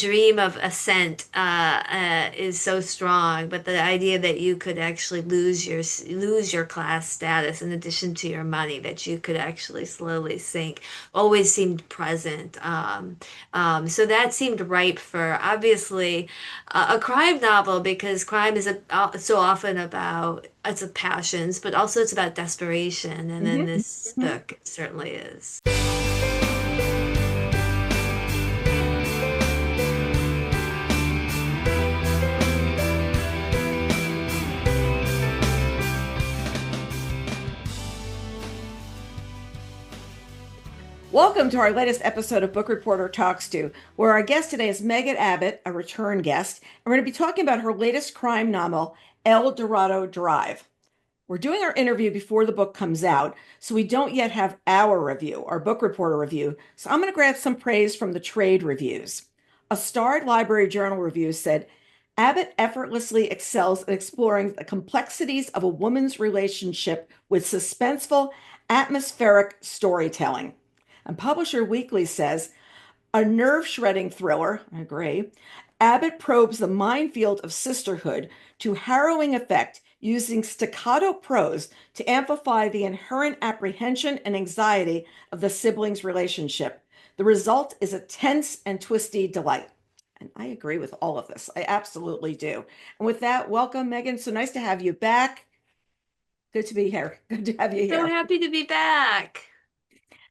dream of ascent is so strong, but the idea that you could actually lose your class status in addition to your money, that you could actually slowly sink, always seemed present. So that seemed ripe for obviously a crime novel because crime is so often about it's a passions, but also it's about desperation, and in Hmm. this Hmm. book it certainly is. Welcome to our latest episode of Book Reporter Talks To, where our guest today is Megan Abbott, a return guest, and we're going to be talking about her latest crime novel, El Dorado Drive. We're doing our interview before the book comes out, so we don't yet have our review, our Book Reporter review. So I'm going to grab some praise from the trade reviews. A starred Library Journal review said, Abbott effortlessly excels at exploring the complexities of a woman's relationship with suspenseful, atmospheric storytelling. And Publisher Weekly says, a nerve-shredding thriller, I agree. Abbott probes the minefield of sisterhood to harrowing effect using staccato prose to amplify the inherent apprehension and anxiety of the siblings' relationship. The result is a tense and twisty delight. And I agree with all of this. I absolutely do. And with that, welcome, Megan. So nice to have you back. Good to be here. Good to have you So here. happy to be back.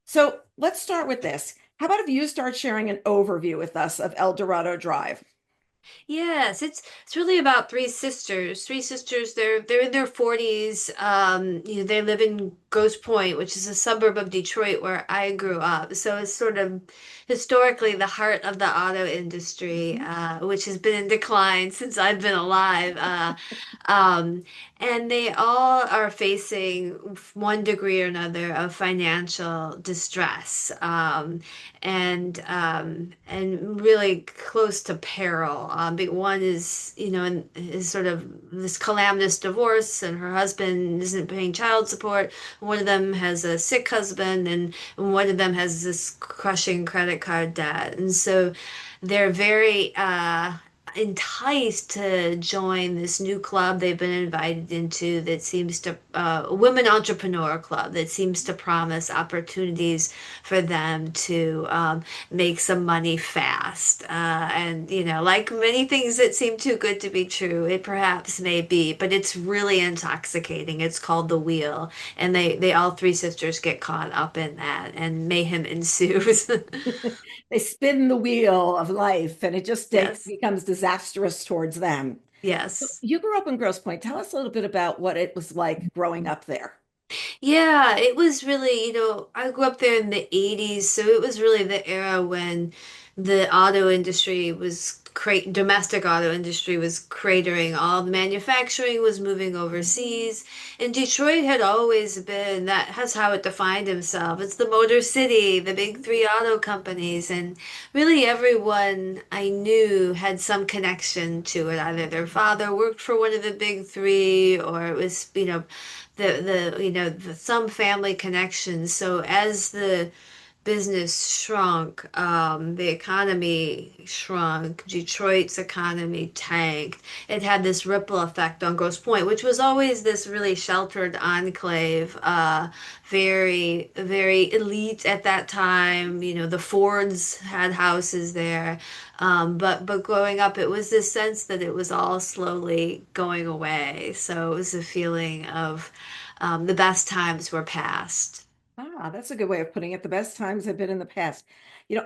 So let's start with this. How about if you start sharing an overview with us of El Dorado Drive? Yes, it's really about three sisters. Three sisters, they're in their 40s. They live in Grosse Pointe, which is a suburb of Detroit where I grew up. So it's sort of historically the heart of the auto industry, Mhm. which has been in decline since I've been alive. Um, and they all are facing one degree or another of financial distress. And really close to peril. But one is, is sort of this calamitous divorce, and her husband isn't paying child support. One of them has a sick husband, and one of them has this crushing credit card debt. And so they're very enticed to join this new club they've been invited into that seems to a women entrepreneur club that seems to promise opportunities for them to make some money fast. And like many things that seem too good to be true, it perhaps may be, but it's really intoxicating. It's called The Wheel, and they all three sisters get caught up in that, and mayhem ensues. They spin the wheel of life and it just Yes. becomes disastrous towards them. Yes. You grew up in Grosse Pointe. Tell us a little bit about what it was like growing up there. Yeah, it was really, I grew up there in the 80s, so it was really the era when the auto industry was domestic auto industry was cratering. All the manufacturing was moving overseas. And Detroit had always been, that's how it defined himself. It's the Motor City, the big three auto companies, and really everyone I knew had some connection to it. Either their father worked for one of the big three, or it was, some family connections. So as the business shrunk, the economy shrunk, Detroit's economy tanked. It had this ripple effect on Grosse Pointe, which was always this really sheltered enclave, very, very elite at that time. The Fords had houses there. But growing up, it was this sense that it was all slowly going away. So it was a feeling of the best times were past. Ah, that's a good way of putting it. The best times have been in the past.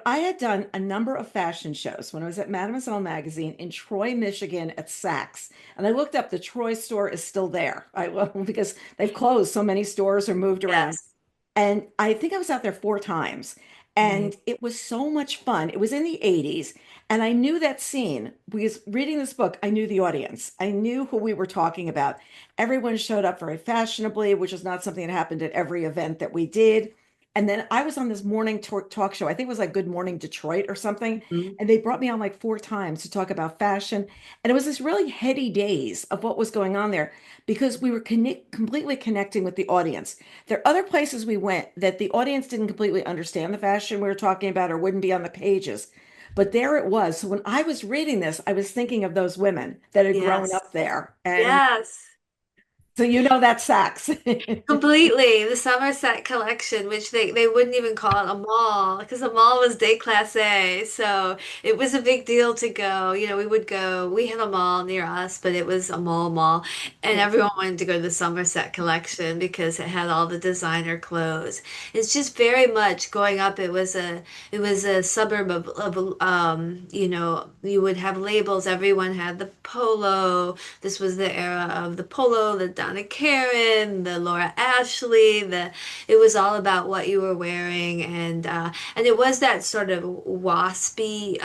I had done a number of fashion shows when I was at Mademoiselle Magazine in Troy, Michigan at Saks. And I looked up the Troy store is still there. Well, because they've closed, so many stores are moved around. Yes. And I think I was out there four times. And it was so much fun. It was in the 80s. And I knew that scene because reading this book, I knew the audience. I knew who we were talking about. Everyone showed up very fashionably, which is not something that happened at every event that we did. And then I was on this morning talk show. I think it was like Good Morning Detroit or something. Mhm. And they brought me on like four times to talk about fashion. And it was this really heady days of what was going on there because we were completely connecting with the audience. There are other places we went that the audience didn't completely understand the fashion we were talking about or wouldn't be on the pages. But there it was. So when I was reading this, I was thinking of those women that had grown Yes. up there. And Yes. so you know that Saks. Completely. The Somerset collection, which they wouldn't even call it a mall because the mall was déclassé. So it was a big deal to go. We would go, we had a mall near us, but it was a mall. And Yeah. everyone wanted to go to the Somerset collection because it had all the designer clothes. It's just very much growing up, it was a suburb of, you would have labels. Everyone had the polo. This was the era of the polo, the Donna Karan, the Laura Ashley. It was all about what you were wearing, and it was that sort of waspy,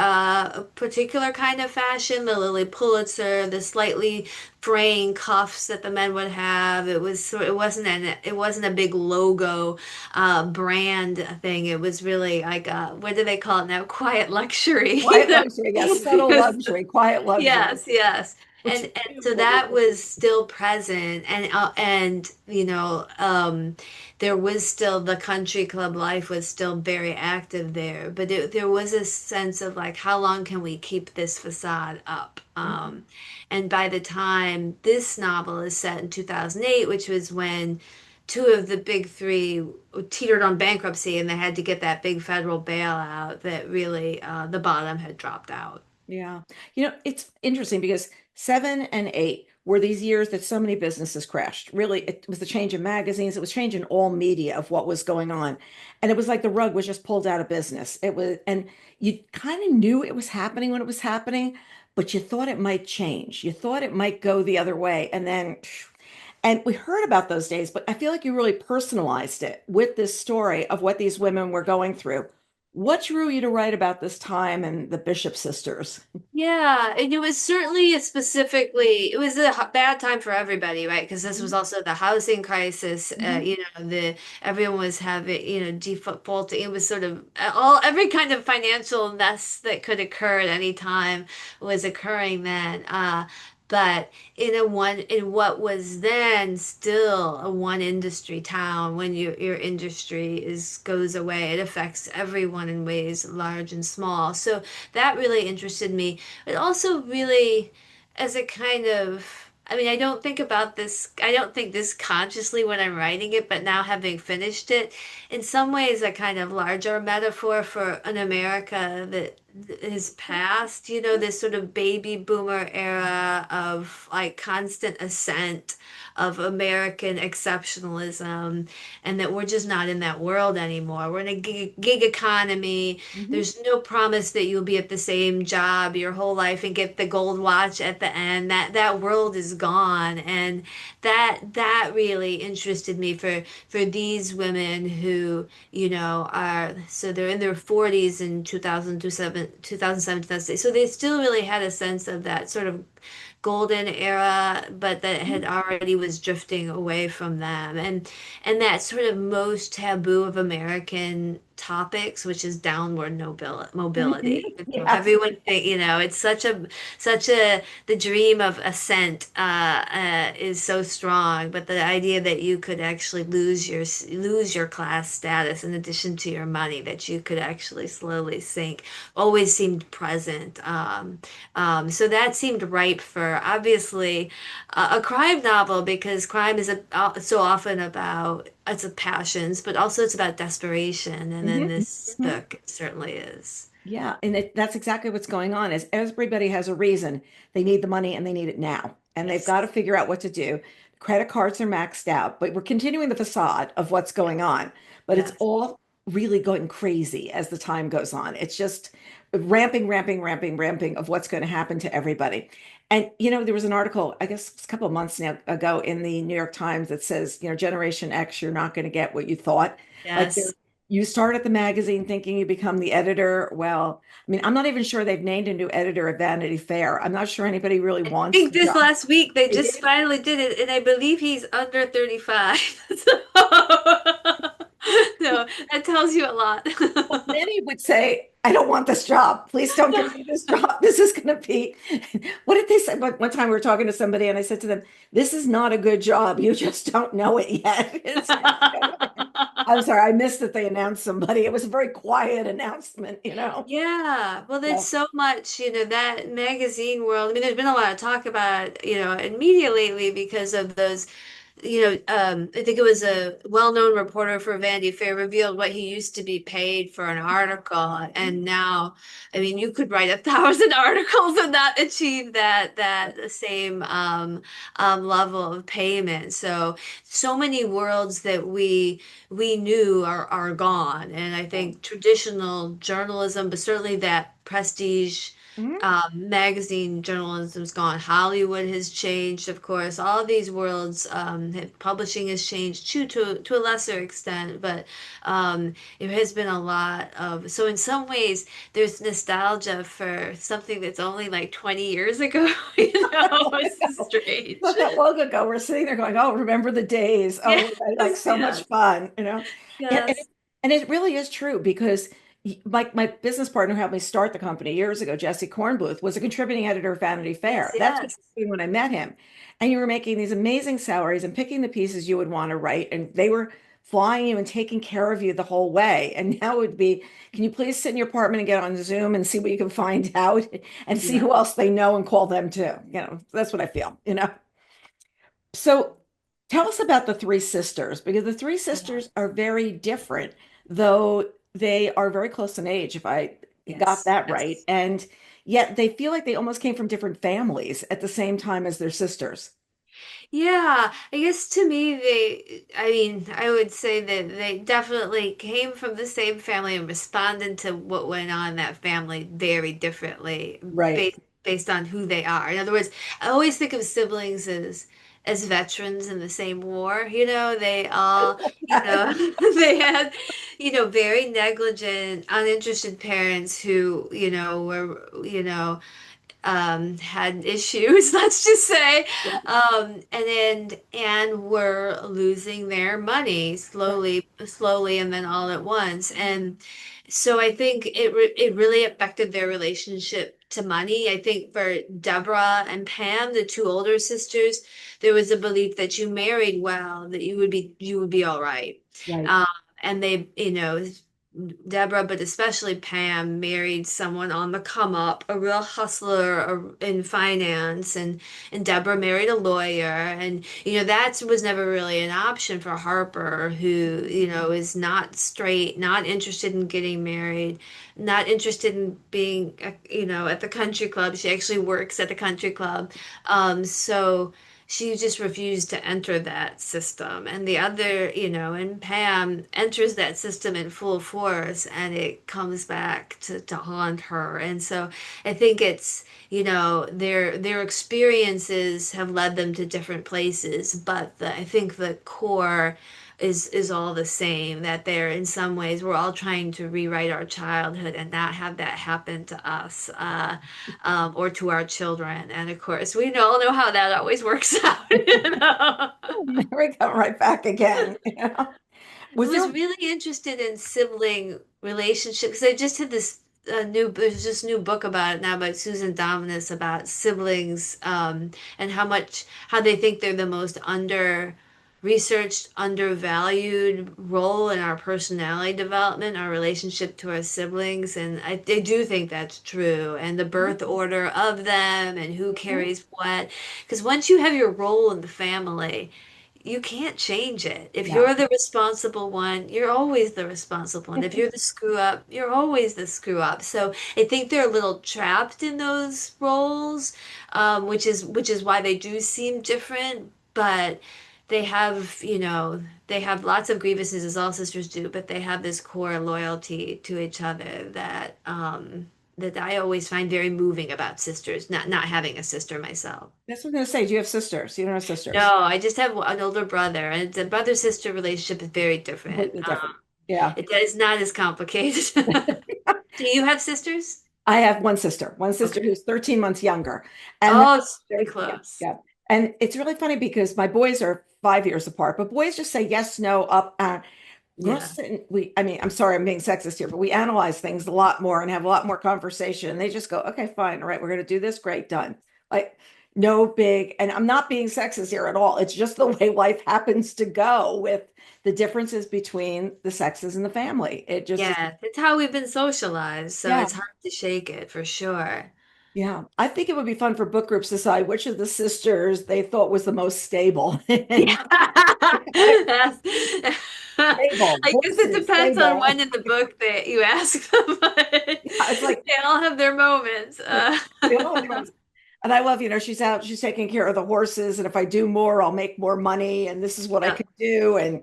particular kind of fashion. The Lily Pulitzer, the slightly fraying cuffs that the men would have. It wasn't a big logo, brand thing. It was really like, what do they call it now? Quiet luxury. Quiet luxury, yes, subtle Yes. luxury, quiet luxury, Yes, yes. which And so that was still present, and there was still the country club life was still very active there, but there was a sense of like, how long can we keep this facade up? Mhm. And by the time this novel is set in 2008, which was when two of the big three teetered on bankruptcy and they had to get that big federal bailout, that really, the bottom had dropped out. Yeah. It's interesting because 7 and 8 were these years that so many businesses crashed. Really, it was the change in magazines, it was change in all media of what was going on. And it was like the rug was just pulled out of business. It was, and you kind of knew it was happening when it was happening, but you thought it might change. You thought it might go the other way. And we heard about those days, but I feel like you really personalized it with this story of what these women were going through. What drew you to write about this time and the Bishop sisters? Yeah, and it was certainly it was a bad time for everybody, right? Because this was Mhm. also the housing crisis. Mhm. Everyone was having, defaulting. It was sort of every kind of financial mess that could occur at any time was occurring then. But in what was then still a one industry town, when your industry goes away, it affects everyone in ways large and small. So that really interested me. But also really as a kind of, I mean, I don't think this consciously when I'm writing it, but now having finished it, in some ways a kind of larger metaphor for an America that is past, this sort of baby boomer era of like constant ascent of American exceptionalism, and that we're just not in that world anymore. We're in a gig economy. Mhm. There's no promise that you'll be at the same job your whole life and get the gold watch at the end. That world is gone, and that really interested me for these women who, are so they're in their 40s in 2007, 2008. So they still really had a sense of that sort of golden era, but that had already was drifting away from them. And that sort of most taboo of American topics, which is downward Mhm. mobility. Yes. Everyone think, it's such a the dream of ascent, is so strong, but the idea that you could actually lose your class status in addition to your money, that you could actually slowly sink, always seemed present. So that seemed ripe for obviously a crime novel, because crime is so often about it's a passions, but also it's about desperation, and then Mhm. this Mhm. book certainly is. Yeah, and that's exactly what's going on is everybody has a reason. They need the money and they need it now. And they've Yes. got to figure out what to do. Credit cards are maxed out, but we're continuing the facade of what's going on. But it's Yes. all really going crazy as the time goes on. It's just ramping, ramping, ramping, ramping of what's going to happen to everybody. And there was an article, I guess a couple of months now ago in the New York Times that says, Generation X, you're not going to get what you thought. Like Yes. you start at the magazine thinking you become the editor. Well, I mean, I'm not even sure they've named a new editor at Vanity Fair. I'm not sure anybody really I wants think the this job. last week they They just did. finally did it, and I believe he's under 35. So So that tells you a lot. Well, many would say, I don't want this job. Please don't give me this job. This is going to be, what did they say? But one time we were talking to somebody and I said to them, this is not a good job. You just don't know it yet. I'm sorry, I missed that they announced somebody. It was a very quiet announcement, you know? Yeah, well, there's So, so much, that magazine world. I mean, there's been a lot of talk about it, in media lately because of those, I think it was a well-known reporter for Vanity Fair revealed what he used to be paid for an article, and now, I mean, you could write 1,000 articles and not achieve that same level of payment. So many worlds that we knew are gone. And I think traditional journalism, but certainly that prestige mhm. magazine journalism's gone. Hollywood has changed, of course. All of these worlds, publishing has changed to a lesser extent, but it has been a lot of. So in some ways, there's nostalgia for something that's only like 20 years ago. It's strange. Not that long ago, we're sitting there going, "Oh, remember the days? Oh, Yes, we had like so much yes, fun, you know?" Yeah, yes, and it really is true because my business partner who helped me start the company years ago, Jesse Kornbluth, was a contributing editor of Vanity yes, Fair. That's what he yes. was doing when I met him. And you were making these amazing salaries and picking the pieces you would want to write, and they were flying you and taking care of you the whole way. And now it would be, can you please sit in your apartment and get on Zoom and see what you can find out and see Yeah. who else they know and call them too? You know, that's what I feel, you know? So tell us about the three sisters, because the three sisters are very different, though they are very close in age, if I got Yes, that right. yes. And yet they feel like they almost came from different families at the same time as their sisters. Yeah, I guess to me, I mean, I would say that they definitely came from the same family and responded to what went on in that family very differently Right. based on who they are. In other words, I always think of siblings as veterans in the same war. They all, they had, very negligent, uninterested parents who, were, had issues, let's just say, Yeah. and were losing their money slowly, and then all at once. And so I think it really affected their relationship to money. I think for Deborah and Pam, the two older sisters, there was a belief that you married well, that you would be all right. Right. Um, and they, Deborah, but especially Pam, married someone on the come up, a real hustler in finance, and Deborah married a lawyer, and that was never really an option for Harper, who is not straight, not interested in getting married, not interested in being at the country club. She actually works at the country club, so she just refused to enter that system. And the other, and Pam enters that system in full force, and it comes back to haunt her. And so I think it's, their experiences have led them to different places, but I think the core is all the same, that they're in some ways we're all trying to rewrite our childhood and not have that happen to us, or to our children. And of course, we all know how that always works out. There we come right back again. I Was was there really interested in sibling relationships. I just had this there's this new book about it now by Susan Dominus about siblings, and how they think they're the most researched, undervalued role in our personality development, our relationship to our siblings. And I do think that's true. And the birth order of them and who carries what. Because once you have your role in the family, you can't change it. If no. you're the responsible one, you're always the responsible one. If you're the screw up, you're always the screw up. So I think they're a little trapped in those roles, which is why they do seem different. But they have lots of grievances, as all sisters do. But they have this core loyalty to each other that I always find very moving about sisters. Not having a sister myself. That's what I'm going to say. Do you have sisters? You don't have sisters. No, I just have an older brother, and the brother-sister relationship is very different. Completely different. Yeah. It is not as complicated. Do you have sisters? I have one sister Okay. who's 13 months younger. And Oh, it's very yeah, close. yeah. And it's really funny because my boys are 5 years apart, but boys just say yes, no, up. Yeah. Grosse and I mean, I'm sorry, I'm being sexist here, but we analyze things a lot more and have a lot more conversation. And they just go, okay, fine, all right, we're going to do this, great, done. Like, no big, and I'm not being sexist here at all. It's just the way life happens to go with the differences between the sexes in the family. It just is, Yeah, it's how we've been socialized, so yeah, it's hard to shake it for sure. yeah. I think it would be fun for book groups to decide which of the sisters they thought was the most stable. Yeah. That's- Stable, I guess it horses, depends on stable. when in the book that you ask them, but Yeah, it's like they all have their moments. they all have their own. And I love, she's out, she's taking care of the horses. And if I do more, I'll make more money. And this is what I Yeah. can do. And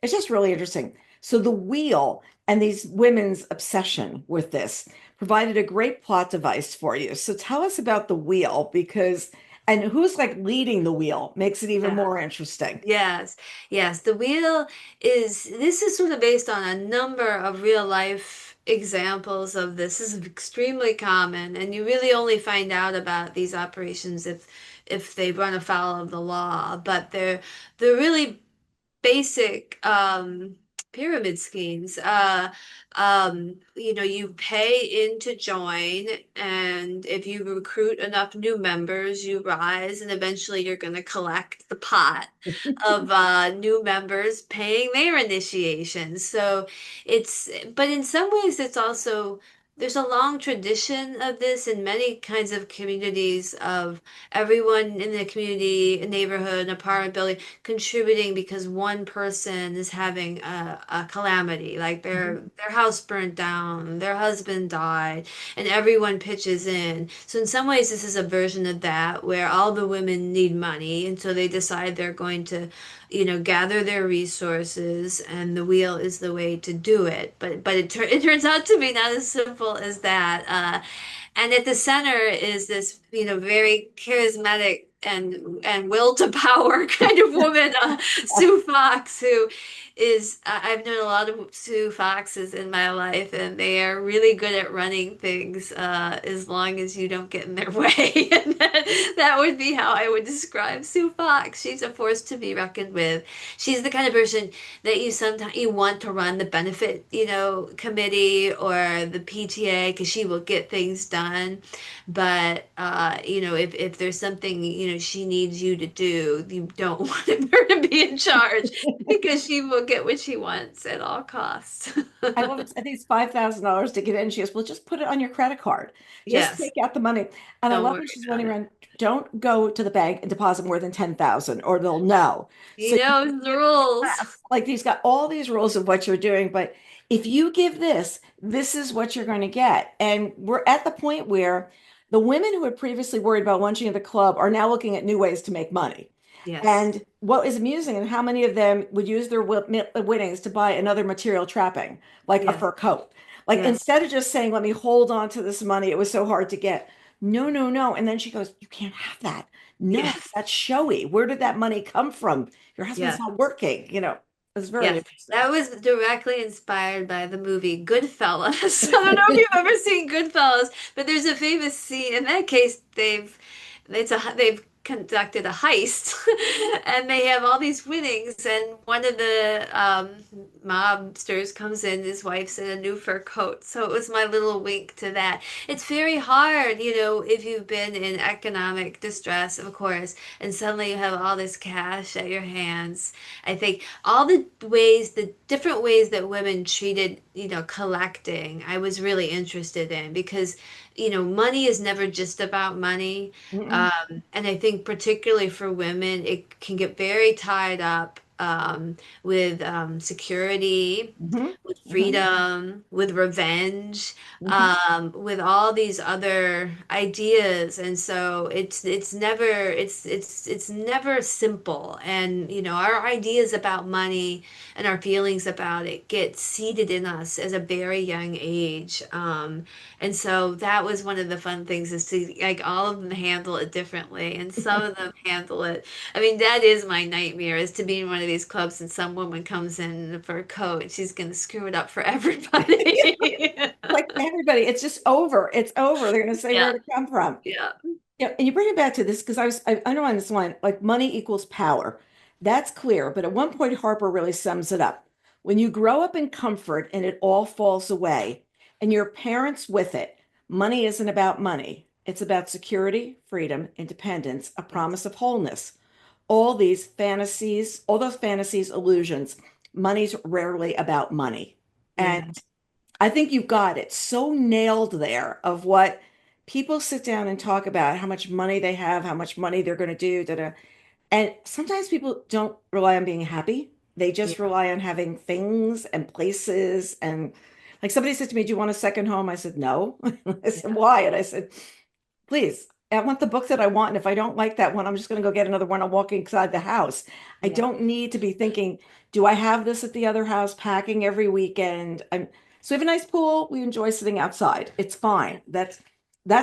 it's just really interesting. So the wheel and these women's obsession with this provided a great plot device for you. So tell us about the wheel because, and who's like leading the wheel makes it even Yeah. more interesting. Yes, yes. The wheel this is sort of based on a number of real life examples of this. This is extremely common, and you really only find out about these operations if they run afoul of the law. But they're really basic pyramid schemes. You pay in to join, and if you recruit enough new members, you rise, and eventually you're going to collect the pot of new members paying their initiation. So but in some ways, it's also there's a long tradition of this in many kinds of communities of everyone in the community, a neighborhood, an apartment building contributing because one person is having a calamity, like Mhm. their house burnt down, their husband died, and everyone pitches in. So in some ways, this is a version of that where all the women need money, and so they decide they're going to, gather their resources, and the wheel is the way to do it. But it turns out to be not as simple as that. And at the center is this, very charismatic and will to power kind of woman, Sue Fox, who is I've known a lot of Sue Foxes in my life, and they are really good at running things as long as you don't get in their way. And that would be how I would describe Sue Fox. She's a force to be reckoned with. She's the kind of person that you sometimes you want to run the benefit, committee or the PTA because she will get things done. But if there's something she needs you to do, you don't want her to be in charge because she will get what she wants at all costs. I love it. I think it's $5,000 to get in. She goes, well, just put it on your credit card. Just Yes, take out the money. And I don't love worry when she's about running it. around. Don't go to the bank and deposit more than 10,000 or they'll know. He So you knows the give rules. less. Like he's got all these rules of what you're doing, but if you give this, this is what you're going to get. And we're at the point where the women who had previously worried about lunching at the club are now looking at new ways to make money. Yes, And what is amusing and how many of them would use their winnings to buy another material trapping, like a yes, fur coat. Like yes, instead of just saying, let me hold on to this money, it was so hard to get. No, no, no. And then she goes, you can't have that. No, yes, that's showy. Where did that money come from? Your husband's yes. not working. It's very Yes, interesting. that was directly inspired by the movie Goodfellas. I don't know if you've ever seen Goodfellas, but there's a famous scene. In that case, they've conducted a heist, and they have all these winnings. And one of the mobsters comes in, his wife's in a new fur coat. So it was my little wink to that. It's very hard, if you've been in economic distress, of course, and suddenly you have all this cash at your hands. I think all the different ways that women treated, collecting, I was really interested in because, money is never just about money. Mm-mm. And I think particularly for women, it can get very tied up with security, Hmm. with Hmm. freedom, with revenge, Hmm. with all these other ideas. And so it's never simple. And our ideas about money and our feelings about it get seeded in us as a very young age. And so that was one of the fun things is to like all of them handle it differently, and some of them handle it. I mean, that is my nightmare is to be in one of these clubs and some woman comes in a fur coat and she's going to screw it up for everybody. Like everybody, it's just over. It's over. They're going to say Yeah, where it come from. yeah, Yeah, and you bring it back to this because I underlined this line, like money equals power. That's clear, but at one point Harper really sums it up. when you grow up in comfort and it all falls away and your parents with it, money isn't about money. It's about security, freedom, independence, a Yes. promise of wholeness. All these fantasies, all those fantasies, illusions, money's rarely about money. And Yeah. I think you've got it so nailed there of what people sit down and talk about how much money they have, how much money they're going to do, da-da. And sometimes people don't rely on being happy. They just Yeah. rely on having things and places. And like somebody said to me, "Do you want a second home?" I said, "No." I said, Yeah. "Why?" And I said, "Please, I want the book that I want. And if I don't like that one, I'm just going to go get another one. I'm walking inside the house. I Yeah. don't need to be thinking, do I have this at the other house, packing every weekend?" So we have a nice pool. We enjoy sitting outside. It's Yeah. fine. That's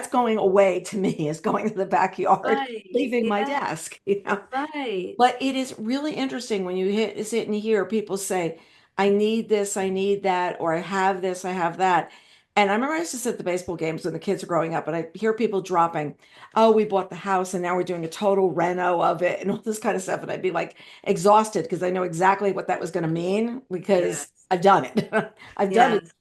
going away to me is going to the backyard, Right. leaving my Yeah. desk, you know. Right. But it is really interesting when you sit and hear people say, I need this, I need that, or I have this, I have that. And I remember I used to sit at the baseball games when the kids were growing up, and I hear people dropping, oh, we bought the house and now we're doing a total reno of it and all this kind of stuff. And I'd be like exhausted because I know exactly what that was going to mean because Yes. I've done it. I've done it. Yes.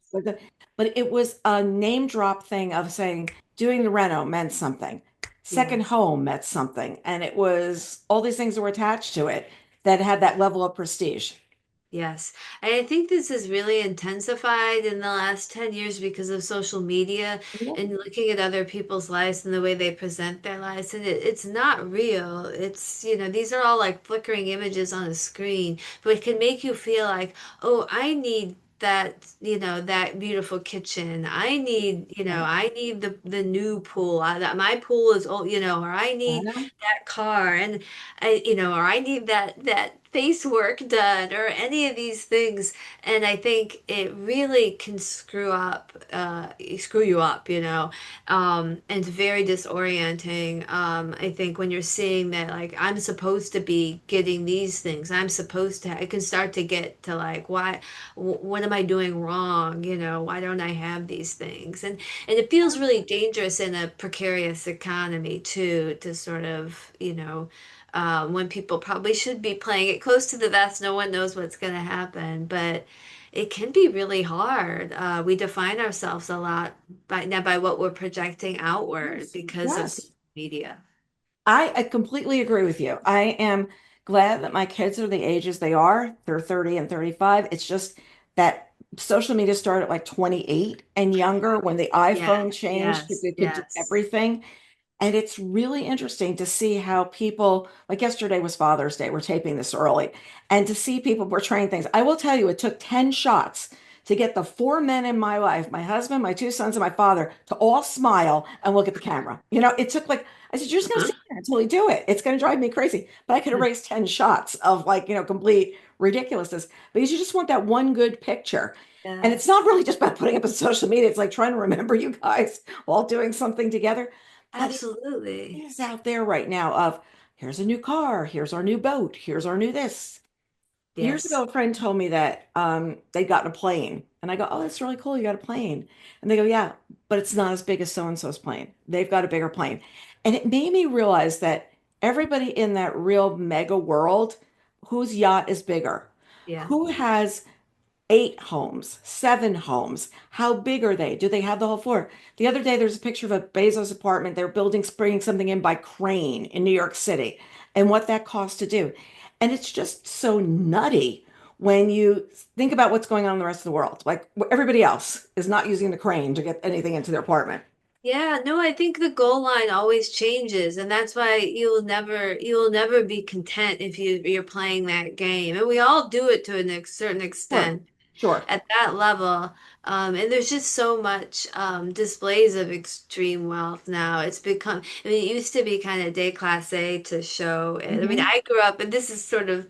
But it was a name drop thing of saying doing the reno meant something. Second Yes. home meant something. And it was all these things that were attached to it that had that level of prestige. Yes. And I think this is really intensified in the last 10 years because of social media Yeah. and looking at other people's lives and the way they present their lives. And it's not real. It's, these are all like flickering images on a screen, but it can make you feel like, oh, I need that, that beautiful kitchen. I need, Right. I need the new pool. That my pool is old, or I I need know. that car. And or I need that face work done or any of these things. And I think it really can screw you up, and it's very disorienting. I think when you're seeing that, like, I'm supposed to be getting these things, I can start to get to like, why, what am I doing wrong? Why don't I have these things? And it feels really dangerous in a precarious economy too, to sort of, when people probably should be playing it close to the vest. No one knows what's going to happen, but it can be really hard. We define ourselves a lot by what we're projecting outward Yes. because of social Yes. media. I completely agree with you. I am glad that my kids are the ages they are. They're 30 and 35. It's just that social media started at like 28 and younger when the Yes, iPhone changed, yes, you could do yes. everything. And it's really interesting to see how people, like yesterday was Father's Day, we're taping this early, and to see people portraying things. I will tell you, it took 10 shots to get the four men in my life, my husband, my two sons, and my father, to all smile and look at the camera. It took like, I said, you're just going to Uh-huh. sit there until we do it. It's going to drive me crazy. But I could erase 10 shots of like, complete ridiculousness because you just want that one good picture. And it's Yes, not really just about putting up on social media. It's like trying to remember you guys all doing something together. But absolutely. is out there right now of here's a new car, here's our new boat, here's our new this. Years Yes. ago, a friend told me that they'd gotten a plane. And I go, oh, that's really cool. You got a plane. And they go, yeah, but it's not as big as so-and-so's plane. They've got a bigger plane. And it made me realize that everybody in that real mega world, whose yacht is bigger? Yeah. Who has 8 homes, 7 homes. How big are they? Do they have the whole floor? The other day, there's a picture of a Bezos apartment. They're building, bringing something in by crane in New York City and what that costs to do. And it's just so nutty when you think about what's going on in the rest of the world. Like everybody else is not using the crane to get anything into their apartment. Yeah, no, I think the goal line always changes, and that's why you'll never be content if you're playing that game. And we all do it to a certain Sure, extent sure. at that level. And there's just so much displays of extreme wealth now. It's become, I mean, it used to be kind of déclassé to show it. I mean, Hmm. I grew up, and this is sort of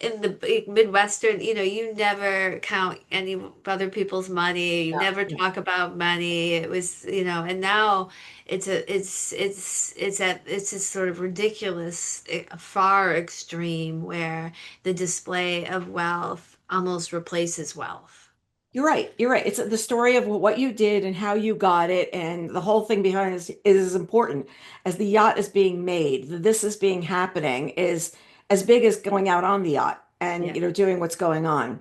in the Midwestern, you never count any other people's money. You Yeah, never yeah. talk about money. It was, and now it's this sort of ridiculous, far extreme where the display of wealth almost replaces wealth. You're right. You're right. It's the story of what you did and how you got it, and the whole thing behind it is as important as the yacht is being made. This is being happening is as big as going out on the yacht and Yeah. doing what's going on.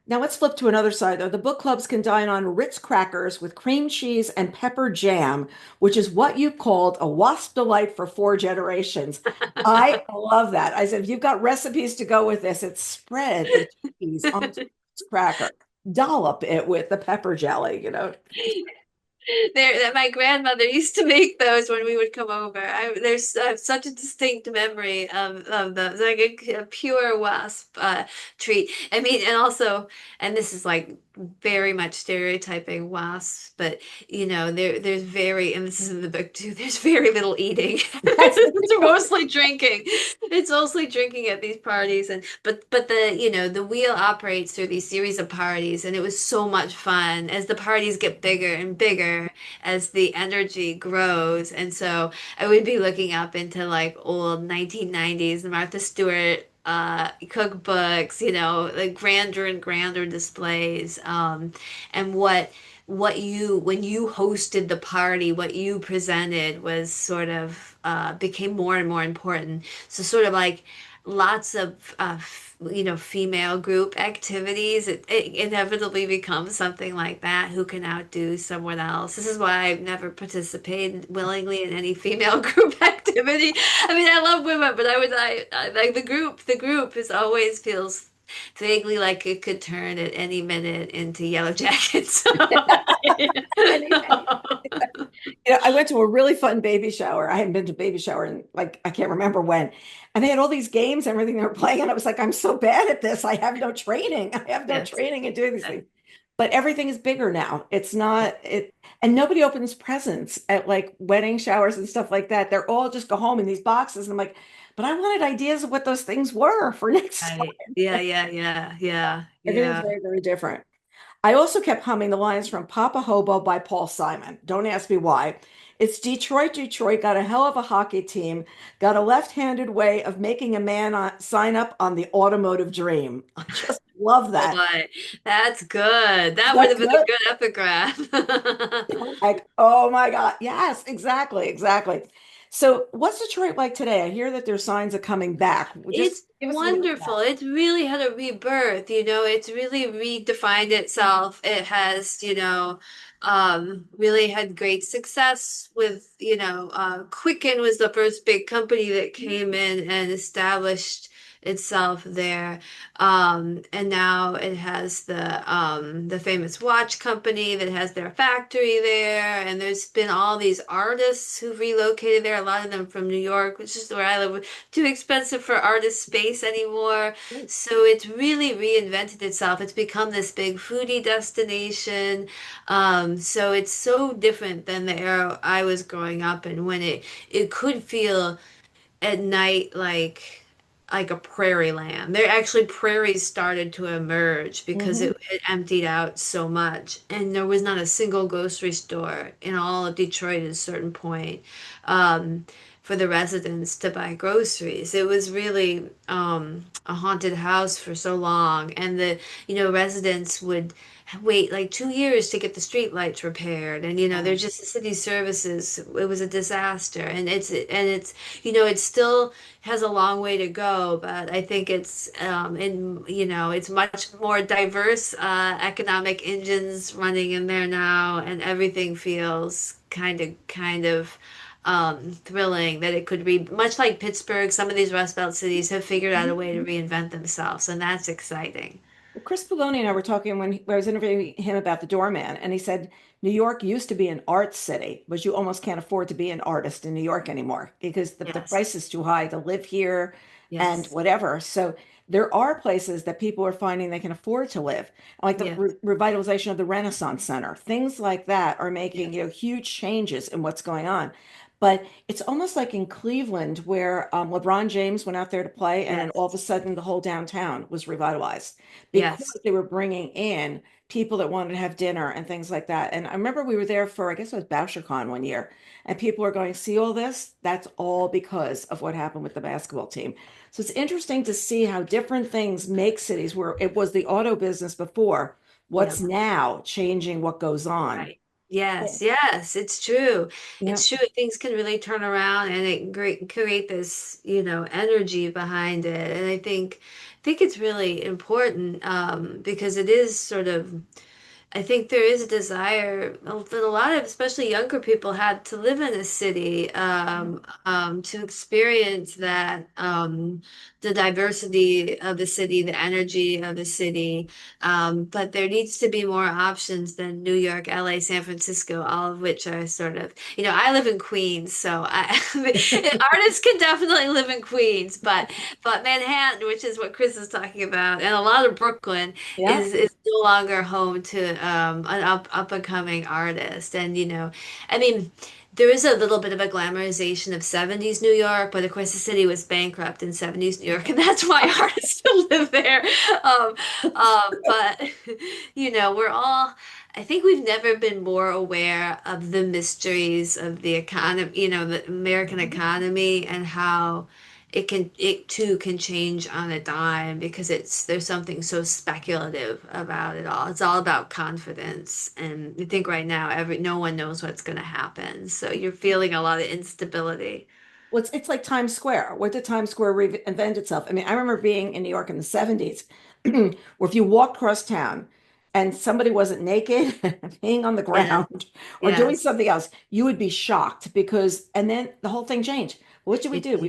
Now let's flip to another side, though. The book clubs can dine on Ritz crackers with cream cheese and pepper jam, which is what you called a wasp delight for 4 generations. I love that. I said, if you've got recipes to go with this, it's spread the cheese on the Ritz cracker, dollop it with the pepper jelly. There, that my grandmother used to make those when we would come over. I have such a distinct memory of those, like a pure wasp treat. I mean, and also, and this is like very much stereotyping wasps, but there's very, and this is in the book too. There's very little eating. That's It's mostly drinking. It's mostly drinking at these parties, and but the wheel operates through these series of parties, and it was so much fun as the parties get bigger and bigger as the energy grows. And so I would be looking up into like old 1990s Martha Stewart cookbooks, like grander and grander displays, and what you when you hosted the party, what you presented was sort of became more and more important. So sort of like lots of female group activities, it inevitably becomes something like that. Who can outdo someone else? This is why I've never participated willingly in any female group activity. I mean, I love women, but I like the group is always feels vaguely like it could turn at any minute into Yellow Jackets. any I went to a really fun baby shower. I hadn't been to a baby shower in like I can't remember when. And they had all these games and everything they were playing. And I was like, I'm so bad at this. I have no training. I have no Yes. training in doing these things. But everything is bigger now. It's not it and nobody opens presents at like wedding showers and stuff like that. They're all just go home in these boxes. And I'm like, but I wanted ideas of what those things were for next time. Right. Yeah, yeah, yeah, yeah, Everything's yeah. very, very different. I also kept humming the lines from Papa Hobo by Paul Simon. Don't ask me why. It's Detroit. Detroit got a hell of a hockey team, got a left-handed way of making a man sign up on the automotive dream. I just love that. Boy, that's good. That would That's have been a good. good epigraph. Like, oh my God. Yes, exactly, exactly. So what's Detroit like today? I hear that there's signs of coming back. Just It's give us a little bit of wonderful. It's really had a rebirth, it's really redefined itself. It has, really had great success with, Quicken was the first big company that came in and established itself there. And now it has the famous watch company that has their factory there. And there's been all these artists who've relocated there, a lot of them from New York, which is where I live, too expensive for artist space anymore. that. So it's really reinvented itself. It's become this big foodie destination. So it's so different than the era I was growing up in when it could feel at night like a prairie land. There actually prairies started to emerge because Mhm. it emptied out so much, and there was not a single grocery store in all of Detroit at a certain point um, for the residents to buy groceries. It was really a haunted house for so long, and the residents would wait like 2 years to get the street lights repaired, and Wow. there's just the city services. It was a disaster, and it's it still has a long way to go, but I think it's much more diverse economic engines running in there now, and everything feels kind of thrilling that it could be much like Pittsburgh. Some of these Rust Belt cities have figured out a way to reinvent themselves, and that's exciting. Well, Chris Pagoni and I were talking when I was interviewing him about the doorman, and he said New York used to be an art city, but you almost can't afford to be an artist in New York anymore because the Yes, price is too high to live here and yes, whatever. So there are places that people are finding they can afford to live, like the yes, revitalization of the Renaissance Center. Things like that are making, yes, huge changes in what's going on. But it's almost like in Cleveland, where LeBron James went out there to play, and then all of a yes, sudden the whole downtown was revitalized because yes, they were bringing in people that wanted to have dinner and things like that. And I remember we were there for, I guess it was BoucherCon one year, and people were going, see all this? That's all because of what happened with the basketball team. So it's interesting to see how different things make cities where it was the auto business before, yeah, what's now changing what goes on. right. Yes, yes, it's true. Yeah. It's true. Things can really turn around and it create this, energy behind it. And I think it's really important because it is sort of I think there is a desire that a lot of, especially younger people, had to live in a city, to experience that, the diversity of the city, the energy of the city. But there needs to be more options than New York, LA, San Francisco, all of which are sort of, I live in Queens, so artists can definitely live in Queens, but Manhattan, which is what Chris is talking about, and a lot of Brooklyn Yeah. is no longer home to an up and coming artist. And I mean, there is a little bit of a glamorization of 70s New York, but of course the city was bankrupt in 70s New York, and that's why artists still live there. Um, but we're all. I think we've never been more aware of the mysteries of the economy, the American economy, and how it too can change on a dime because there's something so speculative about it all. It's all about confidence. And I think right now no one knows what's going to happen. So you're feeling a lot of instability. Well, it's like Times Square. What did Times Square reinvent itself? I mean, I remember being in New York in the 70s, where if you walked across town and somebody wasn't naked, peeing on the Yeah. ground, or doing Yes. something else, you would be shocked because, and then the whole thing changed. What did we It do? did.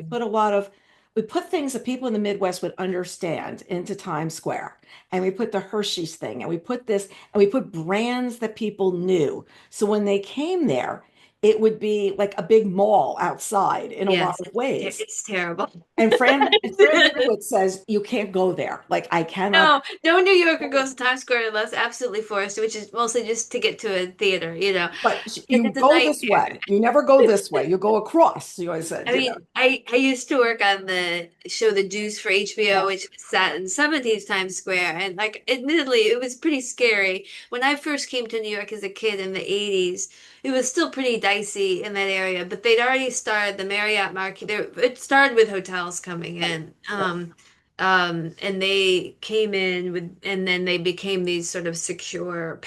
We put things that people in the Midwest would understand into Times Square. And we put the Hershey's thing, and we put this, and we put brands that people knew. So when they came there, it would be like a big mall outside in a lot Yes, of ways. it's terrible. And Fran Lebowitz says you can't go there. Like I cannot. No, no New Yorker goes to Times Square unless absolutely forced, which is mostly just to get to a theater, But because you it's a go this nightmare. way. You never go this way. You go across. You always said, I mean, I used to work on the show The Deuce for HBO, Yes. which was set in 70s Times Square, and like, admittedly, it was pretty scary. When I first came to New York as a kid in the 80s, it was still pretty dicey in that area, but they'd already started the Marriott Marquis. There, it started with hotels coming Right. in. Right. And they came in with, and then they became these sort of secure,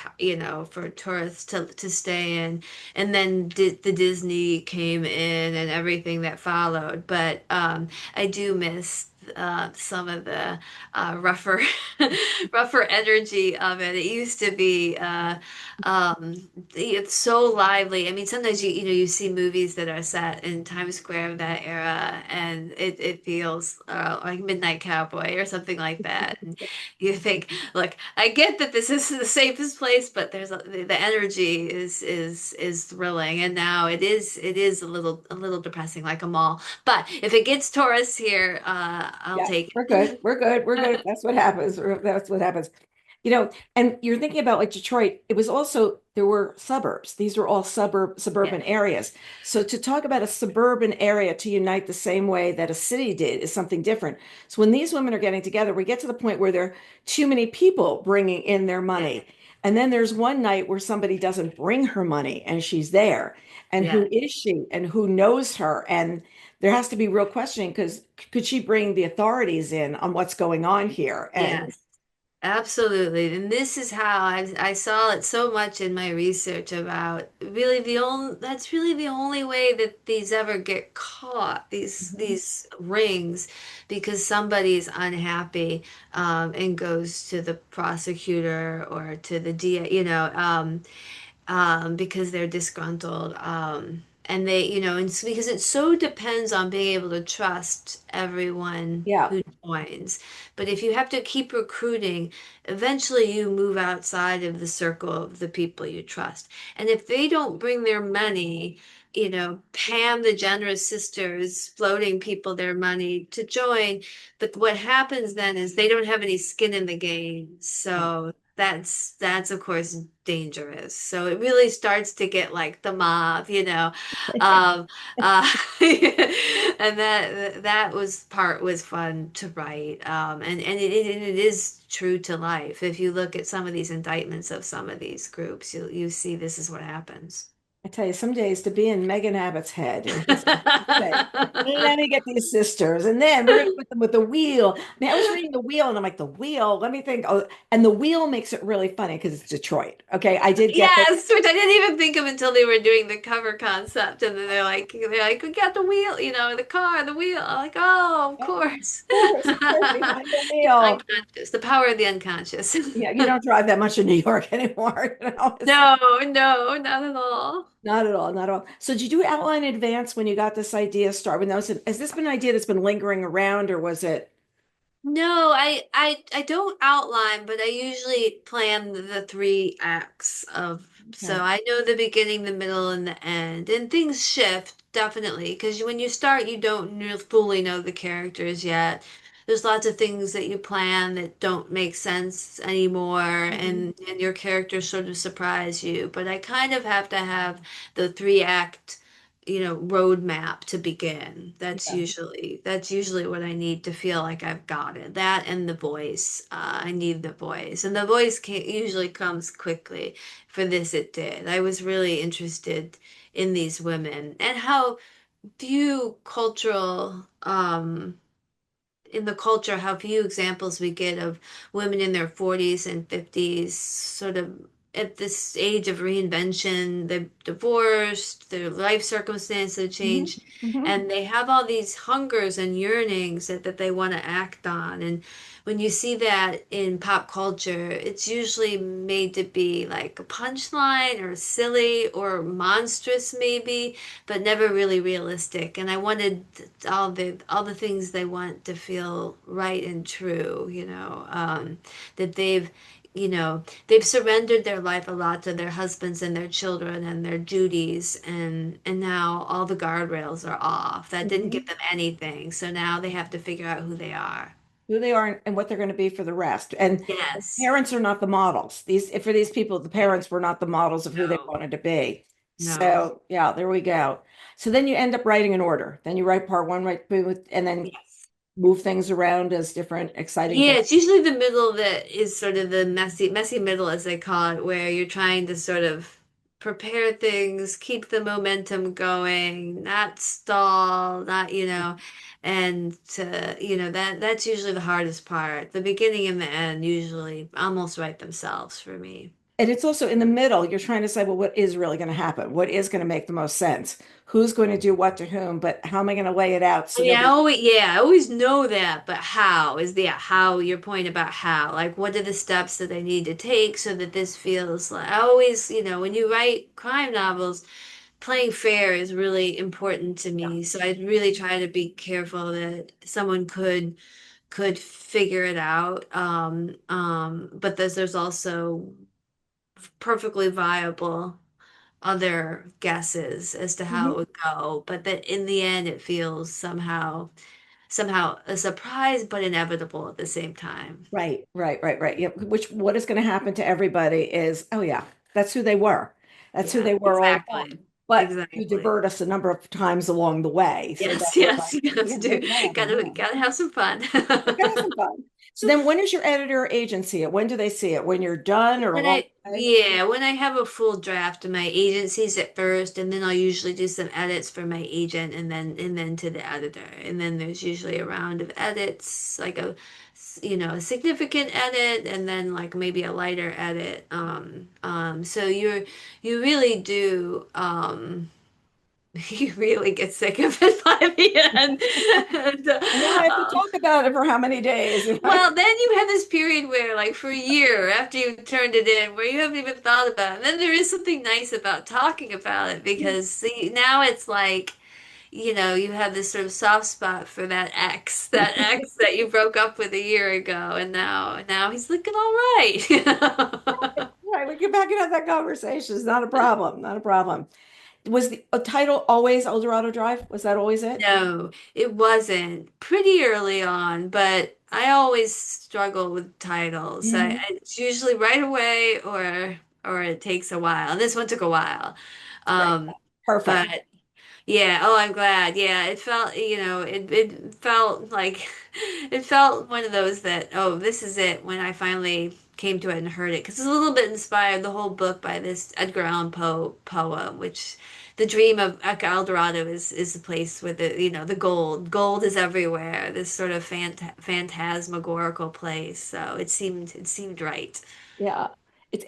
for tourists to stay in. And then the Disney came in and everything that followed. But I do miss some of the rougher, rougher energy of it. It used to be it's so lively. I mean, sometimes you see movies that are set in Times Square of that era, and it feels like Midnight Cowboy or something like that. And you think, look, I get that this is the safest place, but the energy is thrilling, and now it is a little depressing, like a mall. But if it gets tourists here, I'll Yeah, take we're good. We're good. We're good. it. That's what happens. That's what happens. And you're thinking about like Detroit, it was also there were suburbs. These were all suburban Yes, areas. So to talk about a suburban area to unite the same way that a city did is something different. So when these women are getting together, we get to the point where there are too many people bringing in their yes, money. And then there's one night where somebody doesn't bring her money and she's there. And who yes, is she and who knows her? And there has to be real questioning because could she bring the authorities in on what's going on here? And yes. Absolutely. And this is how I saw it so much in my research about really that's really the only way that these ever get caught, these rings, because somebody's unhappy and goes to the prosecutor or to the DA, because they're disgruntled. And and it's because it so depends on being able to trust everyone yeah, who joins. But if you have to keep recruiting, eventually you move outside of the circle of the people you trust. And if they don't bring their money, Pam, the generous sister, is floating people their money to join. But what happens then is they don't have any skin in the game. So that's of course dangerous. So it really starts to get like the mob, um, and that was fun to write, and it is true to life. If you look at some of these indictments of some of these groups, you see this is what happens. I tell you, some days to be in Megan Abbott's head and just say, let me get these sisters, and then we're going to put them with the wheel. I mean, I was reading the wheel, and I'm like, the wheel. Let me think. Oh, and the wheel makes it really funny because it's Detroit. Okay, I did get that. Yes, which I didn't even think of until they were doing the cover concept, and then they're like, we got the wheel, the car, the wheel. I'm like, oh, of course. Of course, behind the It's wheel. unconscious, the power of the unconscious. Yeah, you don't drive that much in New York anymore. It's No, no, not at all. not at all, not at all. So did you do outline in advance when you got this idea started? Has this been an idea that's been lingering around, or was it? No, I don't outline, but I usually plan the three acts of, so Okay. I know the beginning, the middle, and the end. And things shift definitely because when you start, you don't fully know the characters yet. There's lots of things that you plan that don't make sense anymore, Mhm. and your characters sort of surprise you. But I kind of have to have the three act roadmap to begin. Yeah. That's usually what I need to feel like I've got it. That and the voice. I need the voice, and the voice can usually comes quickly. For this, it did. I was really interested in these women and how few cultural in the culture, how few examples we get of women in their 40s and 50s, sort of at this age of reinvention. They're divorced, their life circumstances have Hmm. changed, Hmm. and they have all these hungers and yearnings that they want to act on. And when you see that in pop culture, it's usually made to be like a punchline or silly or monstrous, maybe, but never really realistic. And I wanted all the things they want to feel right and true, that they've surrendered their life a lot to their husbands and their children and their duties, and now all the guardrails are off. That didn't give Hmm. them anything. So now they have to figure out who they are. Who they are and what they're going to be for the rest. And Yes. parents are not the models. For these people, the parents were not the models of who they No. wanted to be. No. So yeah, there we go. So then you end up writing an order. Then you write part one, and then Yes. move things around as different exciting Yeah, things. it's usually the middle that is sort of the messy middle, as they call it, where you're trying to sort of prepare things, keep the momentum going, not stall, not, and that's usually the hardest part. The beginning and the end usually almost write themselves for me. And it's also in the middle, you're trying to say, well, what is really going to happen? What is going to make the most sense? Who's going to do what to whom? But how am I going to lay it out I so mean, nobody. I always know that, but how is the how your point about how? Like, what are the steps that I need to take so that this feels like I always, when you write crime novels, playing fair is really important to Yeah. me. So I really try to be careful that someone could figure it out. But there's also perfectly viable other guesses as to how it Mhm. would go, but that in the end it feels somehow a surprise but inevitable at the same time. Right, right, right, right. Yeah. What is going to happen to everybody is, oh yeah, that's who they were. That's who Yeah, they were all along. exactly. But you Exactly. divert us a number of times along the way. So that Yes, we're yes, like, you have yeah, to no do. problem. Gotta Yeah. gotta have some fun. We gotta have some fun. So then when is your editor or agent see it? When do they see it? When you're done or When along I, the way? yeah, when I have a full draft of my agent sees it first, and then I'll usually do some edits for my agent, and then to the editor, and then there's usually a round of edits, like a significant edit, and then like maybe a lighter edit. So you really do. You really get sick of it by the end. And, And then I have to talk about it for how many days? well, then you have this period where, like, for a year after you turned it in, where you haven't even thought about it. And then there is something nice about talking about it because see, now it's like, you have this sort of soft spot for that ex that you broke up with a year ago, and now he's looking all right. Right, we get back and have that conversation. It's not a problem. Not a problem. Was the title always El Dorado Drive? Was that always it? No, it wasn't. Pretty early on, but I always struggle with titles. Mhm. It's usually right away or it takes a while. And this one took a while. Right. Um, Perfect. but Yeah, oh, I'm glad. Yeah, it felt, it felt like it felt one of those that, oh, this is it when I finally came to it and heard it. Because it's a little bit inspired, the whole book by this Edgar Allan Poe poem, which the dream of El Dorado is the place where the gold. Gold is everywhere, this sort of phantasmagorical place. So it seemed right. Yeah.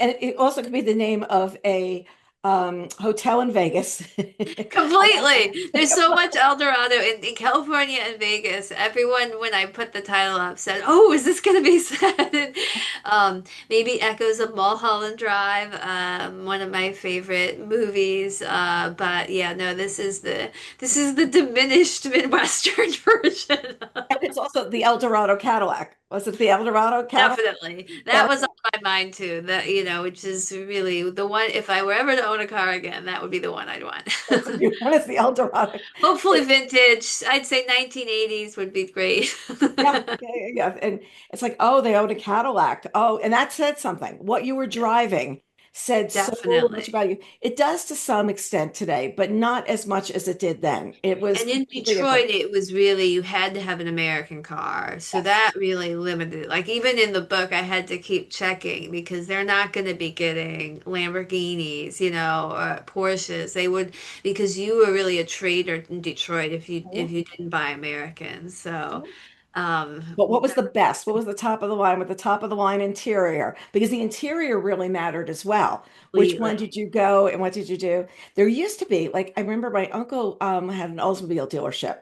And it also could be the name of a hotel in Vegas. Completely. There's so much El Dorado in California and Vegas. Everyone, when I put the title up, said, "Oh, is this going to be said?" Maybe echoes of Mulholland Drive, one of my favorite movies. But yeah, no, this is the diminished Midwestern version. And it's also the El Dorado Cadillac. Was it the El Dorado Cadillac? Definitely. That That's was on my mind too. Which is really the one, if I were ever to own a car again, that would be the one I'd want. that's a new one. It's the El Dorado. Hopefully vintage. I'd say 1980s would be great. Yeah, yeah, yeah, yeah. And it's like, oh, they own a Cadillac. Oh, and that said something. What you were driving said so much Definitely. about you. It does to some extent today, but not as much as it did then. It was And in completely different. Detroit, it was really, you had to have an American car. So Yes. that really limited. Like even in the book, I had to keep checking because they're not going to be getting Lamborghinis, or Porsches. They would, because you were really a trader in Detroit if you didn't buy American. So, But what was the best? What was the top of the line with the top of the line interior? Because the interior really mattered as well. Which one completely. did you go and what did you do? There used to be, like, I remember my uncle had an Oldsmobile dealership.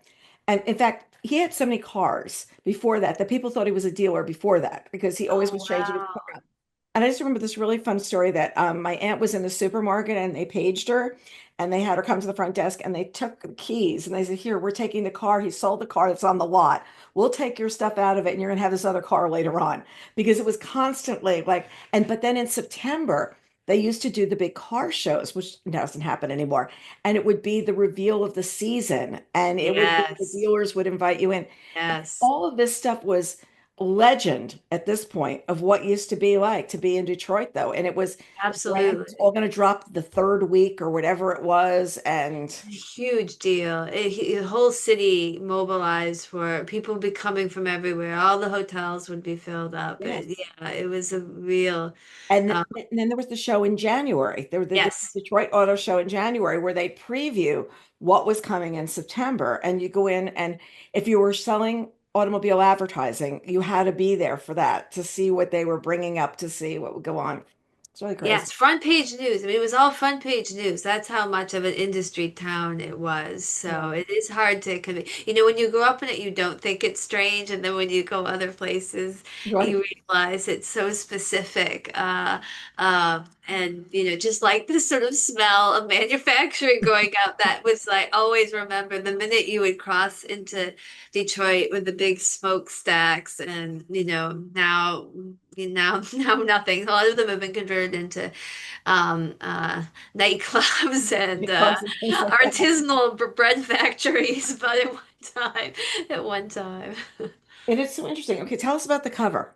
And in fact, he had so many cars before that that people thought he was a dealer before that because he always Oh, was changing his wow. car. And I just remember this really fun story that my aunt was in the supermarket and they paged her and they had her come to the front desk and they took the keys and they said, "Here, we're taking the car." He sold the car that's on the lot. "We'll take your stuff out of it and you're going to have this other car later on." Because it was constantly like, but then in September, they used to do the big car shows, which doesn't happen anymore. And it would be the reveal of the season and it would be the Yes. dealers would invite you in. Yes. All of this stuff was legend at this point of what used to be like to be in Detroit, though. And it was the brand was Absolutely. all going to drop the third week or whatever it was. And Huge deal. The whole city mobilized for people would be coming from everywhere. All the hotels would be filled up. yes. Yeah, it was a real, And, uh, and then there was the show in January. There was the yes, Detroit Auto Show in January where they preview what was coming in September. And you go in, and if you were selling automobile advertising, you had to be there for that to see what they were bringing up to see what would go on. It's really crazy. yes, front page news. I mean, it was all front page news. That's how much of an industry town it was. Yeah. So it is hard to convey. When you grow up in it, you don't think it's strange, and then when you go other places, Right. you realize it's so specific. And just like this sort of smell of manufacturing growing up, that was like always remember the minute you would cross into Detroit with the big smokestacks, and now nothing. A lot of them have been converted into um, uh, nightclubs and Clubs and things like that. artisanal bread factories. But at one time. And it's so interesting. Okay, tell us about the cover.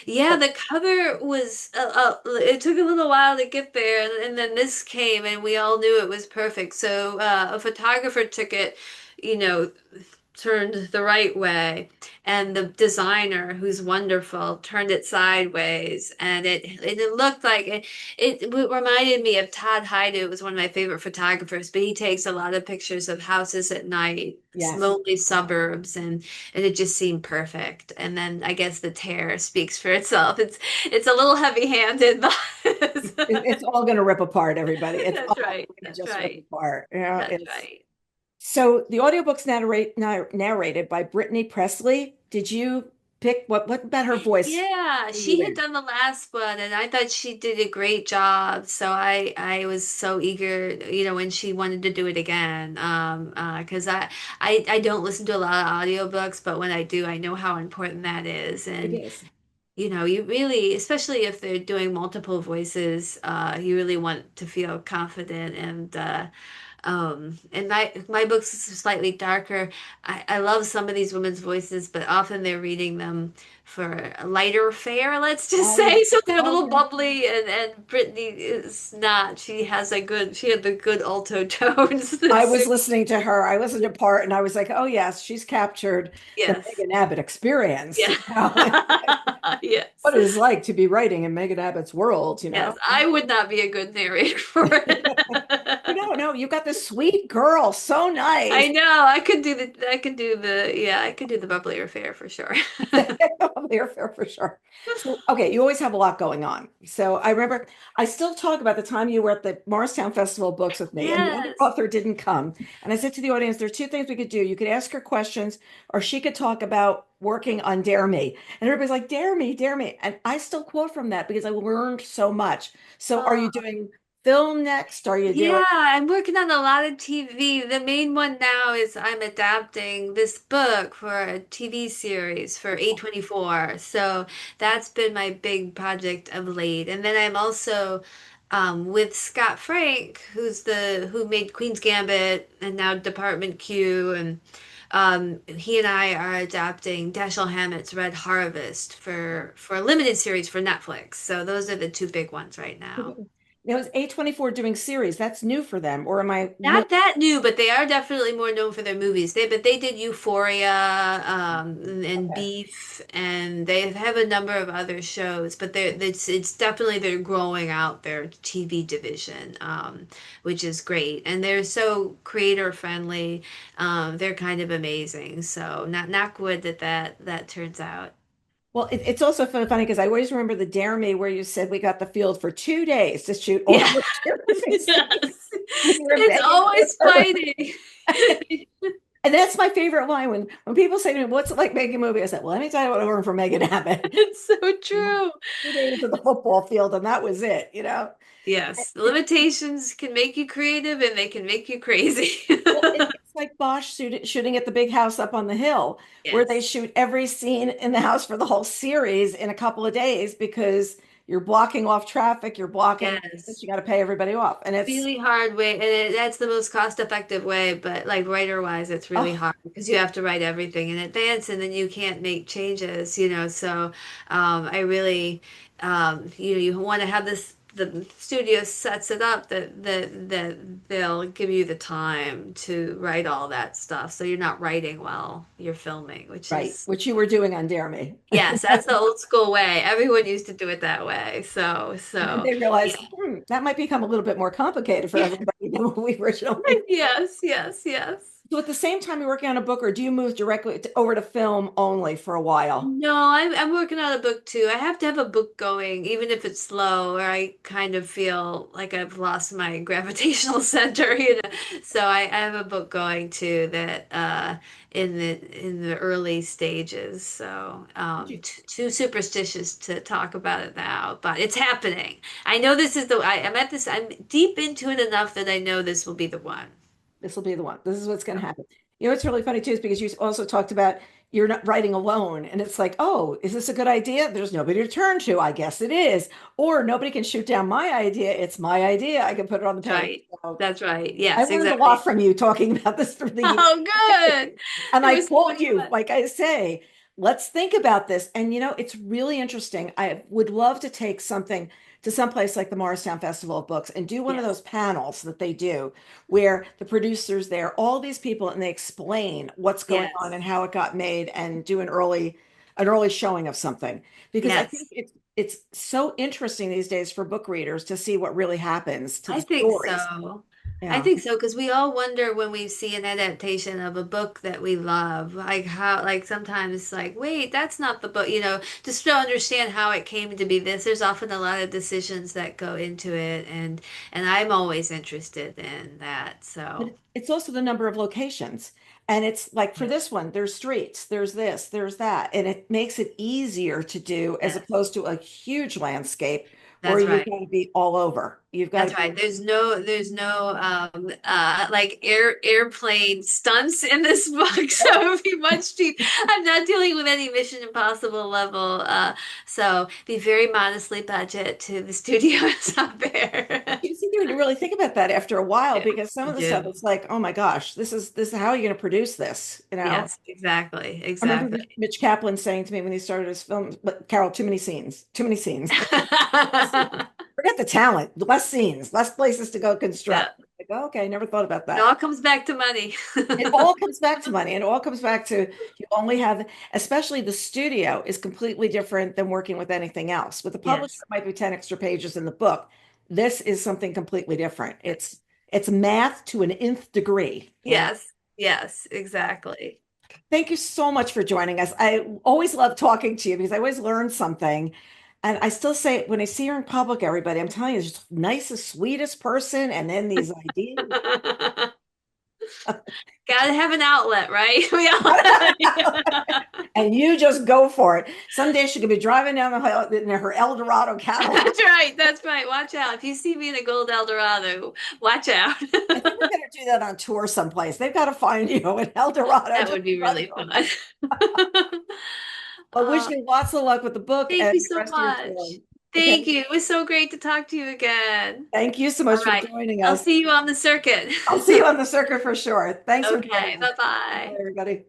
Yeah, the cover was, it took a little while to get there, and then this came, and we all knew it was perfect. So a photographer took it, you know, turned the right way, and the designer, who's wonderful, turned it sideways, and it looked like it reminded me of Todd Hyde, who was one of my favorite photographers, but he takes a lot of pictures of houses at night, Yes. lonely suburbs, and it just seemed perfect. And then I guess the tear speaks for itself. It's a little heavy-handed, but It's all going to rip apart, everybody. It's that's all right. going to That's just rip right. apart. That's It's right. so the audiobook's narrated by Brittany Presley. Did you pick what about her voice? Yeah, Drew you she had in? done the last one, and I thought she did a great job. So I was so eager, when she wanted to do it again. Because I don't listen to a lot of audiobooks, but when I do, I know how important that is. It And is. you really, especially if they're doing multiple voices, you really want to feel confident and And my books are slightly darker. I love some of these women's voices, but often they're reading them for a lighter fare, let's just Oh yeah. say. So they're a Oh little yeah. bubbly, and Brittany is not. She had the good alto tones. I was listening to her. I listened to part and I was like, oh yes, she's captured the Yes. Megan Abbott experience. Yeah. What Yes. it is like to be writing in Megan Abbott's world, you know? Yes. I would not be a good narrator for You it. don't know. You got this sweet girl, so nice. I know. I could do the, yeah, I could do the bubblier fare for sure. I'm there for sure. So, okay, you always have a lot going on. So I remember I still talk about the time you were at the Morristown Festival of Books with me, and the other Yes. author didn't come. And I said to the audience, there are two things we could do. You could ask her questions, or she could talk about working on Dare Me. And everybody's like, Dare Me, Dare Me. And I still quote from that because I learned so much. So are you Oh, doing film next? Are you doing yeah, I'm working on a lot of TV. The main one now is I'm adapting this book for a TV series for A24. So that's been my big project of late. And then I'm also with Scott Frank, who made Queen's Gambit and now Department Q, and he and I are adapting Dashiell Hammett's Red Harvest for a limited series for Netflix. So those are the two big ones right now. Now, is A24 doing series? That's new for them, or am I Not that new, but they are definitely more known for their movies. They did Euphoria, and okay? Beef, and they have a number of other shows. But it's definitely they're growing out their TV division, which is great. And they're so creator friendly. They're kind of amazing. So not knock wood that turns out. Well, it's also funny because I always remember the Dare Me where you said we got the field for 2 days to shoot all Yeah. the terrific scenes. Yes. We were It's begging always for fighting. And that's my favorite line when people say to me, "What's it like making a movie?" I said, "Well, let me tell you what I learned from Megan Abbott. It's so true. 2 days of the football field, and that was it. You know, Yes, limitations can make you creative and they can make you crazy. well, it's like Bosch shooting at the big house up on the hill, where they Yes, shoot every scene in the house for the whole series in a couple of days because you're blocking off traffic, you're blocking, yes. you got to pay everybody off, and it's Really hard way, and that's the most cost-effective way, but like writer-wise, it's really oh, hard because you have to write everything in advance and then you can't make changes, so I really, you want to have this, the studio sets it up that they'll give you the time to write all that stuff, so you're not writing while you're filming, which right, is. which you were doing on Dare Me. Yes, that's the old school way. Everyone used to do it that way. And then So they realized, that might become a little bit more complicated for yeah. everybody than what we originally. Yes, yes, yes. So at the same time you're working on a book, or do you move directly over to film only for a while? No, I'm working on a book too. I have to have a book going, even if it's slow, or I kind of feel like I've lost my gravitational center. So I have a book going too that in the early stages. So too superstitious to talk about it now, but it's happening. I know this is I'm at this. I'm deep into it enough that I know this will be the one. This will be the one. This is what's going to happen. You know, it's really funny too, is because you also talked about you're not writing alone. And it's like, oh, is this a good idea? There's nobody to turn to. I guess it is. Or nobody can shoot down my idea. It's my idea. I can put it on the That's page. right. So That's right. I Yes, learned a lot exactly. from you talking about this through the years. Oh, good. And It I was so quote much you, fun. like I say, let's think about this. And you know, it's really interesting. I would love to take something to someplace like the Morristown Festival of Books and do one of Yes. those panels that they do where the producers there, all these people, and they explain what's going on Yes. and how it got made and do an early showing of something. Because I think Yes. it's so interesting these days for book readers to see what really happens to I the think stories. so. I Yeah. think so because we all wonder when we see an adaptation of a book that we love, like how, like sometimes, like, wait, that's not the book, just to understand how it came to be this. There's often a lot of decisions that go into it, and I'm always interested in that. But So, it's also the number of locations. And it's like for yeah. this one, there's streets, there's this, there's that. And it makes it easier to do as Yes, opposed to a huge landscape where that's you've right. got to be all over. You've got to That's be, right. There's no like airplane stunts in this book, so it would be much cheap. I'm not dealing with any Mission Impossible level, so be very modestly budget to the studios out there. you see you really think about that after a while Yeah, because some you of the stuff do. it's like, oh my gosh, this is how are you going to produce this? You know? Yes, exactly, I remember exactly. Mitch Kaplan saying to me when he started his film, but Carol, too many scenes, too many scenes. Forget the talent, less scenes, less places to go Yeah. construct. Like, oh, okay, never thought about It that. all comes back to money. It all comes back to money, and it all comes back to you only have, especially the studio is completely different than working with anything else. With the publisher, Yes. it might be 10 extra pages in the book. This is something completely different. It's math to an nth degree, you know. Yes. Yes, exactly. Thank you so much for joining us. I always love talking to you because I always learn something. And I still say when I see her in public, everybody, I'm telling you, just nicest, sweetest person, and then these ideas. Gotta have an outlet, right? We all And you just go for it. Someday she could be driving down the hill in her El Dorado Cadillac. That's right. That's right. Watch out. If you see me in a gold Eldorado, watch out. I think we better do that on tour someplace. They've got to find you in El Dorado. That Just would be run really for fun. it. I wish you lots of luck with the book Thank and you the so rest of your much. tour. Thank Okay. you. It was so great to talk to you again. Thank you so All much for right. joining I'll us. see you on the circuit. I'll see you on the circuit for sure. Thanks for joining Okay. us. Bye, Bye-bye. everybody.